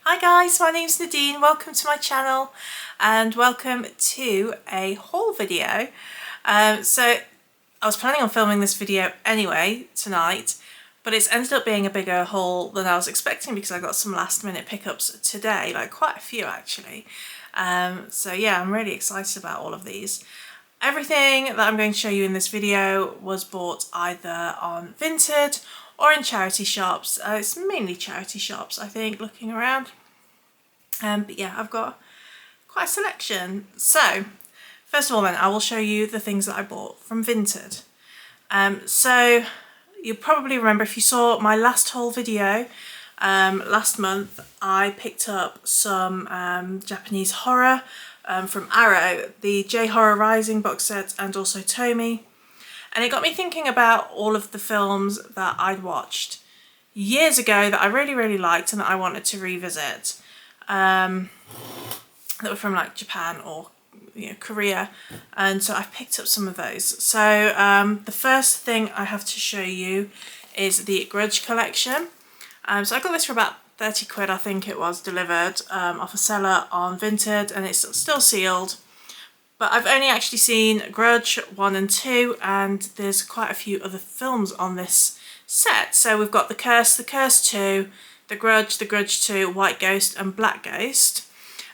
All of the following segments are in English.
Hi guys, my name's Nadine, welcome to my channel and welcome to a haul video. So I was planning on filming this video anyway tonight, but it's ended up being a bigger haul than I was expecting because I got some last minute pickups today, like quite a few actually. So yeah, I'm really excited about all of these. Everything that I'm going to show you in this video was bought either on Vinted or in charity shops. It's mainly charity shops, I think, looking around. But yeah, I've got quite a selection. So first of all then, I will show you the things that I bought from Vinted. So you probably remember, if you saw my last haul video last month, I picked up some Japanese horror from Arrow, the J-Horror Rising box set and also Tomy. And it got me thinking about all of the films that I'd watched years ago that I really liked and that I wanted to revisit, that were from like Japan or Korea, and so I've picked up some of those. So the first thing I have to show you is the Grudge collection. So I got this for about 30 quid, I think it was, delivered off a seller on Vinted, and it's still sealed. But I've only actually seen Grudge 1 and 2, and there's quite a few other films on this set. So we've got The Curse 2, The Grudge 2, White Ghost and Black Ghost.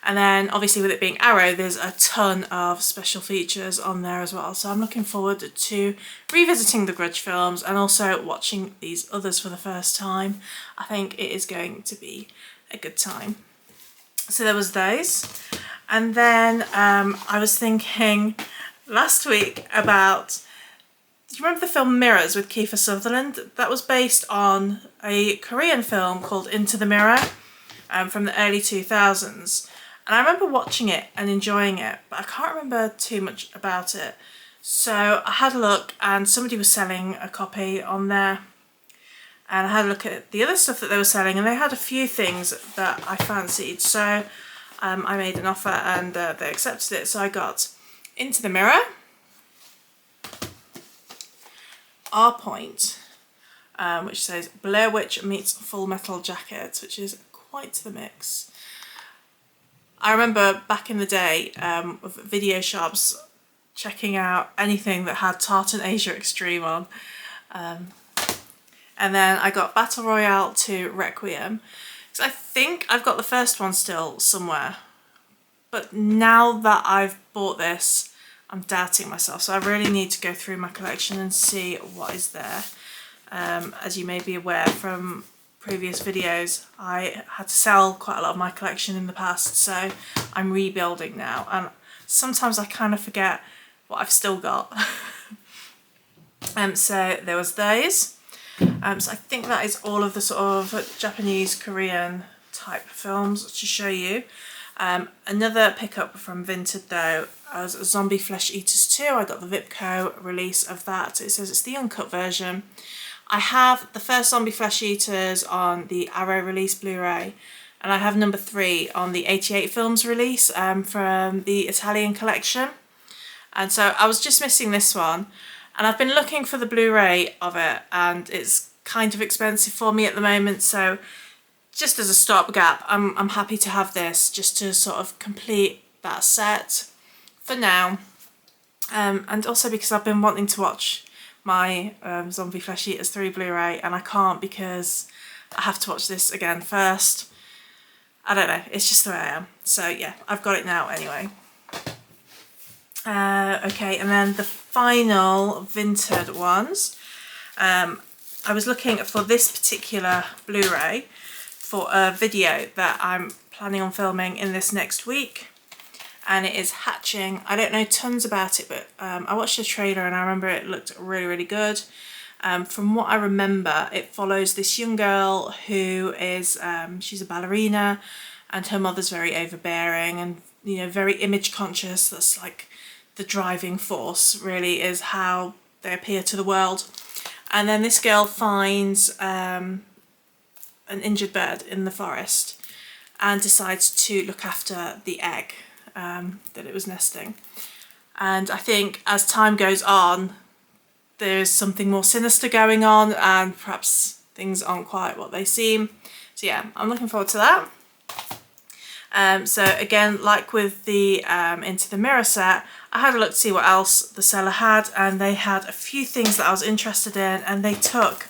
And then obviously with it being Arrow, there's a ton of special features on there as well. So I'm looking forward to revisiting the Grudge films and also watching these others for the first time. I think it is going to be a good time. So there was those. And then I was thinking last week about, do you remember the film Mirrors with Kiefer Sutherland? That was based on a Korean film called Into the Mirror from the early 2000s. And I remember watching it and enjoying it, but I can't remember too much about it. So I had a look and somebody was selling a copy on there. And I had a look at the other stuff that they were selling, and they had a few things that I fancied. So I made an offer and they accepted it. So I got Into the Mirror, R Point, which says Blair Witch meets Full Metal Jacket, which is quite the mix. I remember back in the day with video shops checking out anything that had Tartan Asia Extreme on. And then I got Battle Royale 2 Requiem. So I think I've got the first one still somewhere. But now that I've bought this, I'm doubting myself. So I really need to go through my collection and see what is there. As you may be aware from previous videos, I had to sell quite a lot of my collection in the past, so I'm rebuilding now, and sometimes I kind of forget what I've still got. So there was those. So I think that is all of the sort of Japanese, Korean type films to show you. Another pickup from Vinted though was Zombie Flesh Eaters 2. I got the Vipco release of that. It says it's the uncut version. I have the first Zombie Flesh Eaters on the Arrow release Blu-ray, and I have number 3 on the 88 Films release from the Italian collection. And so I was just missing this one, and I've been looking for the Blu-ray of it, and it's kind of expensive for me at the moment, so just as a stopgap, I'm happy to have this just to sort of complete that set for now. And also because I've been wanting to watch my Zombie Flesh Eaters 3 Blu-ray, and I can't because I have to watch this again first. I don't know, it's just the way I am. So yeah, I've got it now anyway. Okay, and then the final Vinted ones. I was looking for this particular Blu-ray for a video that I'm planning on filming in this next week. And it is Hatching. I don't know tons about it, but I watched the trailer and I remember it looked really good. From what I remember, it follows this young girl who is, she's a ballerina, and her mother's very overbearing and, very image conscious. That's like the driving force, really, is how they appear to the world. And then this girl finds an injured bird in the forest and decides to look after the egg that it was nesting. And I think as time goes on, there's something more sinister going on, and perhaps things aren't quite what they seem. So yeah, I'm looking forward to that. So again, like with the Into the Mirror set, I had a look to see what else the seller had, and they had a few things that I was interested in, and they took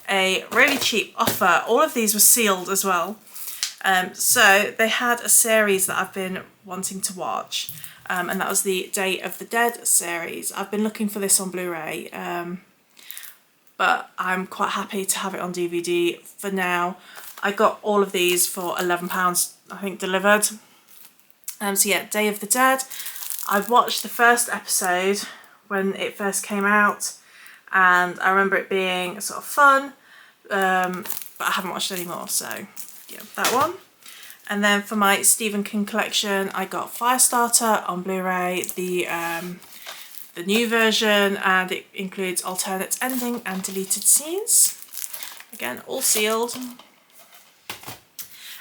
a really cheap offer. All of these were sealed as well. So they had a series that I've been wanting to watch, and that was the Day of the Dead series. I've been looking for this on Blu-ray, but I'm quite happy to have it on DVD for now. I got all of these for £11, I think, delivered. So yeah, Day of the Dead. I watched the first episode when it first came out, and I remember it being sort of fun, but I haven't watched any more, so yeah, that one. And then for my Stephen King collection, I got Firestarter on Blu-ray, the new version, and it includes alternate ending and deleted scenes. Again, all sealed.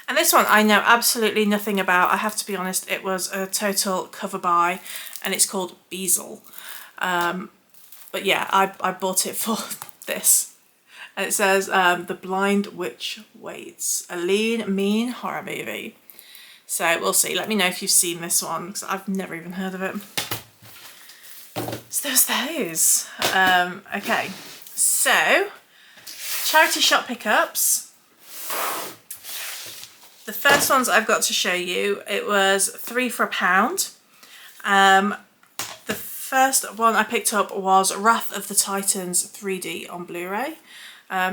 And this one I know absolutely nothing about. I have to be honest, it was a total cover buy, and it's called Beazle. But yeah, I bought it for this. And it says, The Blind Witch Waits, a lean, mean horror movie. So we'll see. Let me know if you've seen this one, because I've never even heard of it. So there's those. Okay, so charity shop pickups. The first ones I've got to show you, it was 3 for £1. The first one I picked up was Wrath of the Titans 3D on Blu-ray.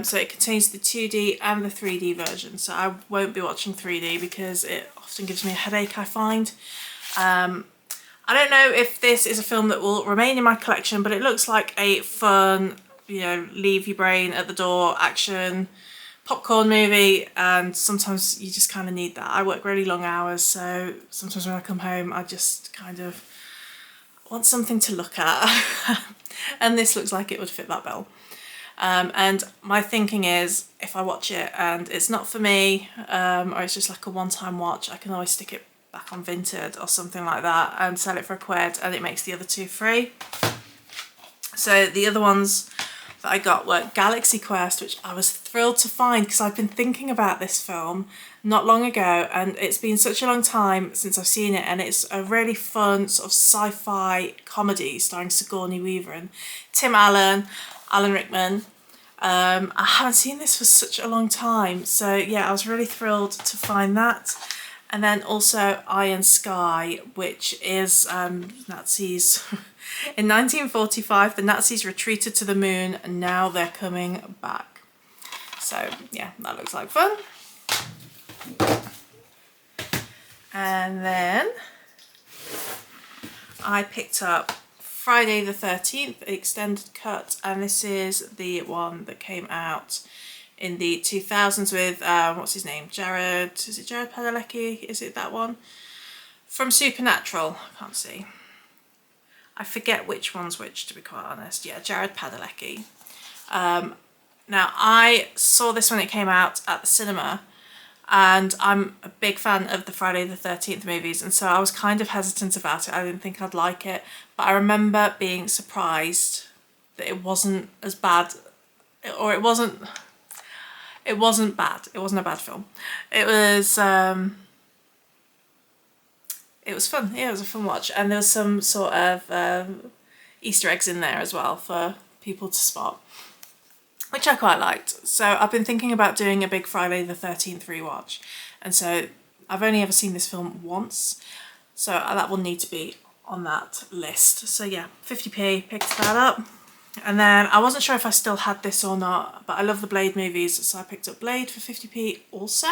So it contains the 2D and the 3D version, so I won't be watching 3D because it often gives me a headache, I find. I don't know if this is a film that will remain in my collection, but it looks like a fun, you know, leave your brain at the door action popcorn movie, and sometimes you just kind of need that. I work really long hours, so sometimes when I come home I just kind of want something to look at. And this looks like it would fit that bill. And my thinking is, if I watch it and it's not for me, or it's just like a one-time watch, I can always stick it back on Vinted or something like that and sell it for £1, and it makes the other two free. So the other ones that I got were Galaxy Quest, which I was thrilled to find because I've been thinking about this film not long ago, and it's been such a long time since I've seen it, and it's a really fun sort of sci-fi comedy starring Sigourney Weaver and Tim Allen, Alan Rickman. I haven't seen this for such a long time, so yeah, I was really thrilled to find that. And then also Iron Sky, which is Nazis. In 1945, the Nazis retreated to the moon, and now they're coming back. So yeah, that looks like fun. And then I picked up Friday the 13th extended cut, and this is the one that came out in the 2000s with what's his name, Jared, is it Jared Padalecki, is it that one? From Supernatural, I can't see. I forget which one's which, to be quite honest. Yeah, Jared Padalecki. Now, I saw this when it came out at the cinema, and I'm a big fan of the Friday the 13th movies, and so I was kind of hesitant about it. I didn't think I'd like it, but I remember being surprised that it wasn't as bad, or it wasn't bad. It wasn't a bad film. It was fun. Yeah, it was a fun watch, and there was some sort of Easter eggs in there as well for people to spot, which I quite liked. So I've been thinking about doing a big Friday the 13th rewatch, and so I've only ever seen this film once, so that will need to be on that list. So yeah, 50p, picked that up. And then I wasn't sure if I still had this or not, but I love the Blade movies, so I picked up Blade for 50p also.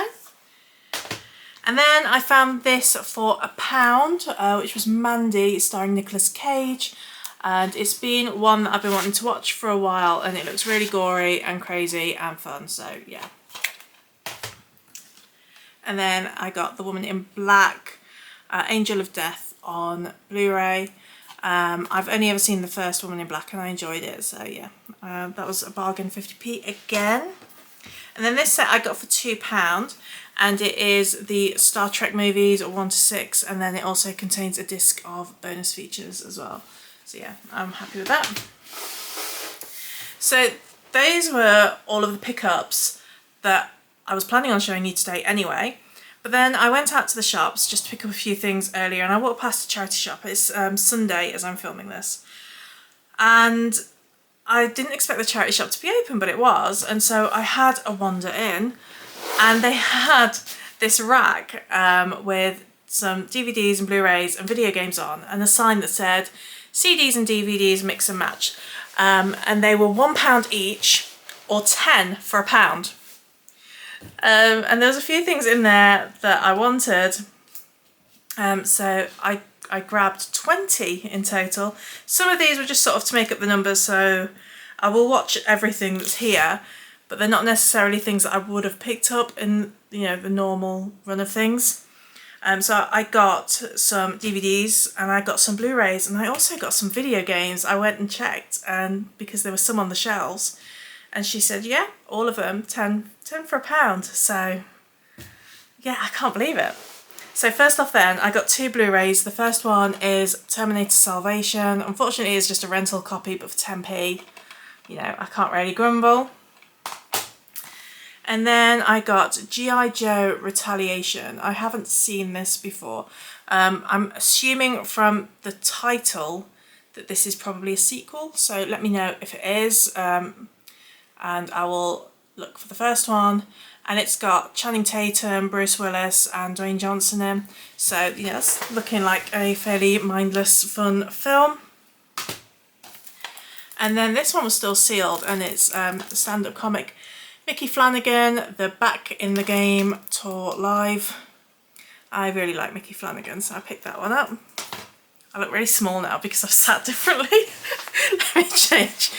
And then I found this for £1, which was Mandy, starring Nicolas Cage. And it's been one that I've been wanting to watch for a while, and it looks really gory and crazy and fun, so yeah. And then I got The Woman in Black, Angel of Death on Blu-ray. I've only ever seen the first Woman in Black, and I enjoyed it, so yeah. That was a bargain, 50p again. And then this set I got for £2, and it is the Star Trek movies 1 to 6, and then it also contains a disc of bonus features as well. So yeah, I'm happy with that. So those were all of the pickups that I was planning on showing you today anyway. But then I went out to the shops just to pick up a few things earlier, and I walked past a charity shop. It's Sunday as I'm filming this. And I didn't expect the charity shop to be open, but it was. And so I had a wander in, and they had this rack with some DVDs and Blu-rays and video games on, and a sign that said CDs and DVDs mix and match. And they were £1 each or 10 for £1. And there was a few things in there that I wanted. So I grabbed 20 in total. Some of these were just sort of to make up the numbers, so I will watch everything that's here, but they're not necessarily things that I would have picked up in, you know, the normal run of things. So I got some DVDs and I got some Blu-rays, and I also got some video games. I went and checked, and because there were some on the shelves, and she said, yeah, all of them, 10 for £1. So yeah, I can't believe it. So first off then, I got 2 Blu-rays. The first one is Terminator Salvation. Unfortunately, it's just a rental copy, but for 10p, you know, I can't really grumble. And then I got G.I. Joe Retaliation. I haven't seen this before. I'm assuming from the title that this is probably a sequel, so let me know if it is, and I will look for the first one. And it's got Channing Tatum, Bruce Willis and Dwayne Johnson in. So yeah, it's looking like a fairly mindless, fun film. And then this one was still sealed, and it's the stand-up comic Mickey Flanagan, the Back in the Game tour live. I really like Mickey Flanagan, so I picked that one up. I look really small now because I've sat differently. Let me change.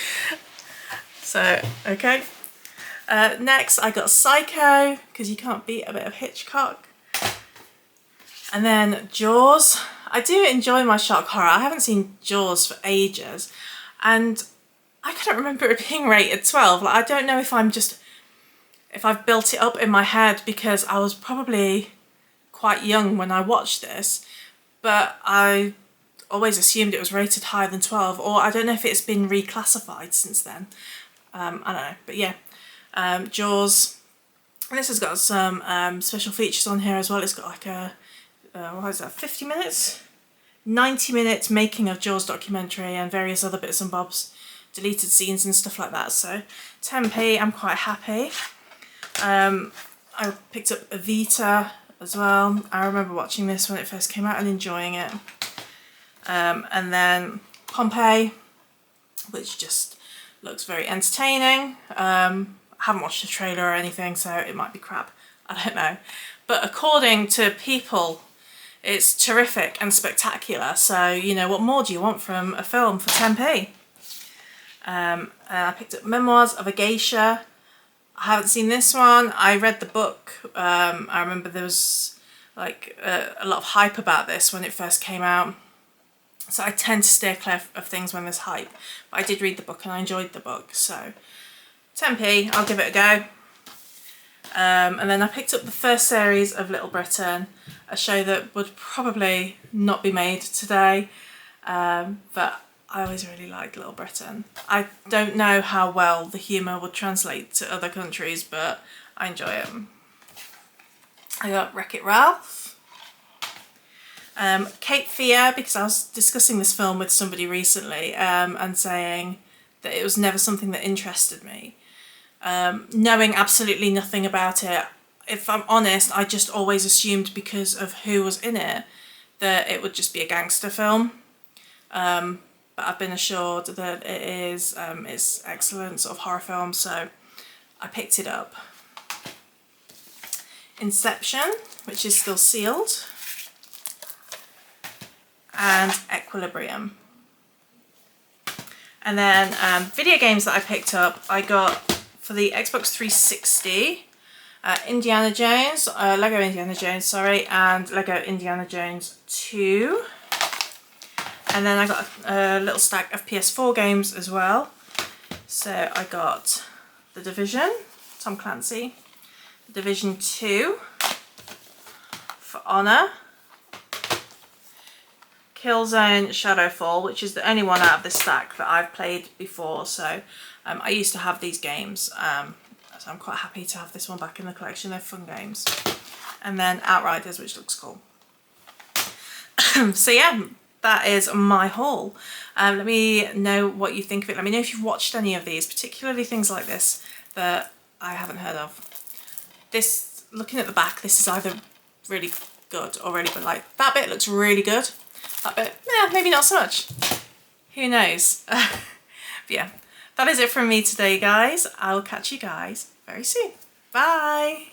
So, okay. Next I got Psycho, because you can't beat a bit of Hitchcock. And then Jaws. I do enjoy my shark horror. I haven't seen Jaws for ages, and I couldn't remember it being rated 12. Like, I don't know if I've built it up in my head because I was probably quite young when I watched this, but I always assumed it was rated higher than 12, or I don't know if it's been reclassified since then. I don't know, but yeah. Jaws, and this has got some special features on here as well. It's got like a, what is that, 50 minutes? 90 minutes making of Jaws documentary and various other bits and bobs, deleted scenes and stuff like that. So 10p, I'm quite happy. I picked up Evita as well. I remember watching this when it first came out and enjoying it. And then Pompeii, which just looks very entertaining. I haven't watched the trailer or anything, so it might be crap. I don't know. But according to people, it's terrific and spectacular. So, you know, what more do you want from a film for 10p? I picked up Memoirs of a Geisha. I haven't seen this one. I read the book. I remember there was like a lot of hype about this when it first came out. So I tend to steer clear of things when there's hype. But I did read the book and I enjoyed the book. So 10p, I'll give it a go. And then I picked up the first series of Little Britain, a show that would probably not be made today. But I always really liked Little Britain. I don't know how well the humour would translate to other countries, but I enjoy it. I got Wreck-It Ralph. Cape Fear, because I was discussing this film with somebody recently and saying that it was never something that interested me. Knowing absolutely nothing about it, if I'm honest, I just always assumed because of who was in it that it would just be a gangster film. But I've been assured that it is, it's excellent sort of horror film, so I picked it up. Inception, which is still sealed, and Equilibrium. And then video games that I picked up, I got for the Xbox 360, Indiana Jones, Lego Indiana Jones, sorry, and Lego Indiana Jones 2. And then I got a little stack of PS4 games as well. So I got The Division, Tom Clancy, The Division 2, For Honor, Killzone Shadowfall, which is the only one out of this stack that I've played before. So I used to have these games as So I'm quite happy to have this one back in the collection. They're fun games. And then Outriders, which looks cool. So yeah, that is my haul. Let me know what you think of it. Let me know if you've watched any of these, particularly things like this that I haven't heard of. This, looking at the back, this is either really good or really good. Like, that bit looks really good. That bit, maybe not so much. Who knows? But yeah, that is it from me today, guys. I'll catch you guys very soon. Bye!